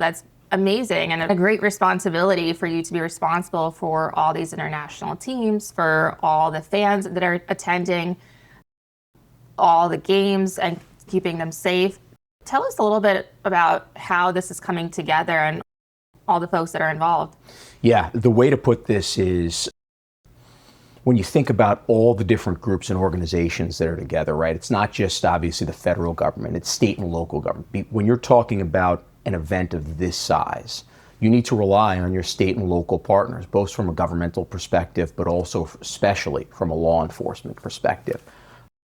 That's amazing and a great responsibility for you to be responsible for all these international teams, for all the fans that are attending all the games and keeping them safe. Tell us a little bit about how this is coming together and all the folks that are involved. Yeah, the way to put this is when you think about all the different groups and organizations that are together, right? It's not just obviously the federal government, it's state and local government. When you're talking about an event of this size, you need to rely on your state and local partners, both from a governmental perspective, but also especially from a law enforcement perspective.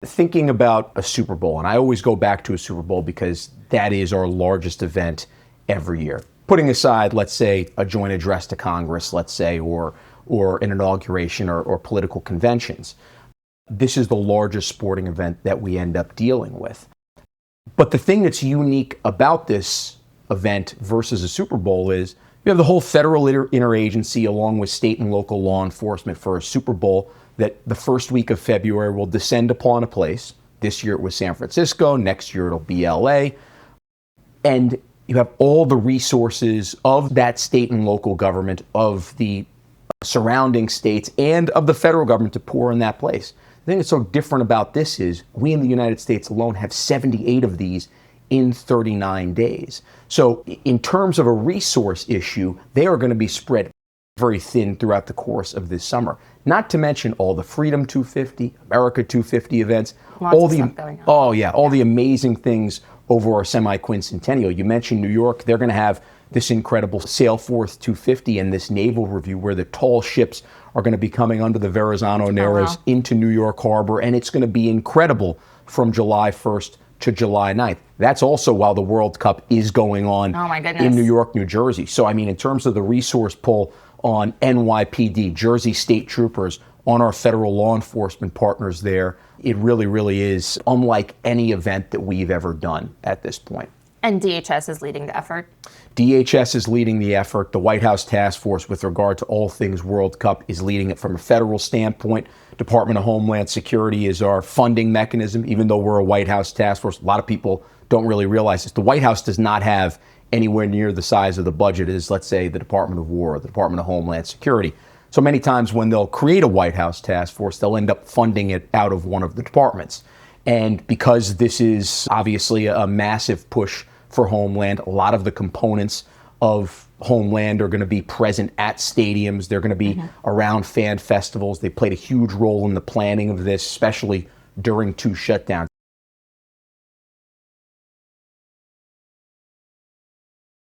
Thinking about a Super Bowl, and I always go back to a Super Bowl because that is our largest event every year. Putting aside, let's say, a joint address to Congress, let's say, or an inauguration or political conventions. This is the largest sporting event that we end up dealing with. But the thing that's unique about this event versus a Super Bowl is you have the whole federal interagency along with state and local law enforcement for a Super Bowl that the first week of February will descend upon a place. This year it was San Francisco, next year it'll be LA. And you have all the resources of that state and local government, of the surrounding states, and of the federal government to pour in that place. The thing that's so different about this is we in the United States alone have 78 of these in 39 days. So in terms of a resource issue, they are going to be spread very thin throughout the course of this summer. Not to mention all the Freedom 250, America 250 events, all the the amazing things over our semi-quincentennial. You mentioned New York; they're going to have this incredible Sailforth 250 and this naval review where the tall ships are going to be coming under the Verrazano Narrows into New York Harbor, and it's going to be incredible from July 1st to July 9th. That's also while the World Cup is going on in New York, New Jersey. So, I mean, in terms of the resource pull on NYPD, Jersey State Troopers, on our federal law enforcement partners there, it really, really is unlike any event that we've ever done at this point. And DHS is leading the effort? DHS is leading the effort. The White House Task Force, with regard to all things World Cup, is leading it from a federal standpoint. Department of Homeland Security is our funding mechanism, even though we're a White House Task Force. A lot of people don't really realize this. The White House does not have anywhere near the size of the budget as, let's say, the Department of War or the Department of Homeland Security. So many times when they'll create a White House task force, they'll end up funding it out of one of the departments. And because this is obviously a massive push for Homeland, a lot of the components of Homeland are going to be present at stadiums. They're going to be around fan festivals. They played a huge role in the planning of this, especially during two shutdowns.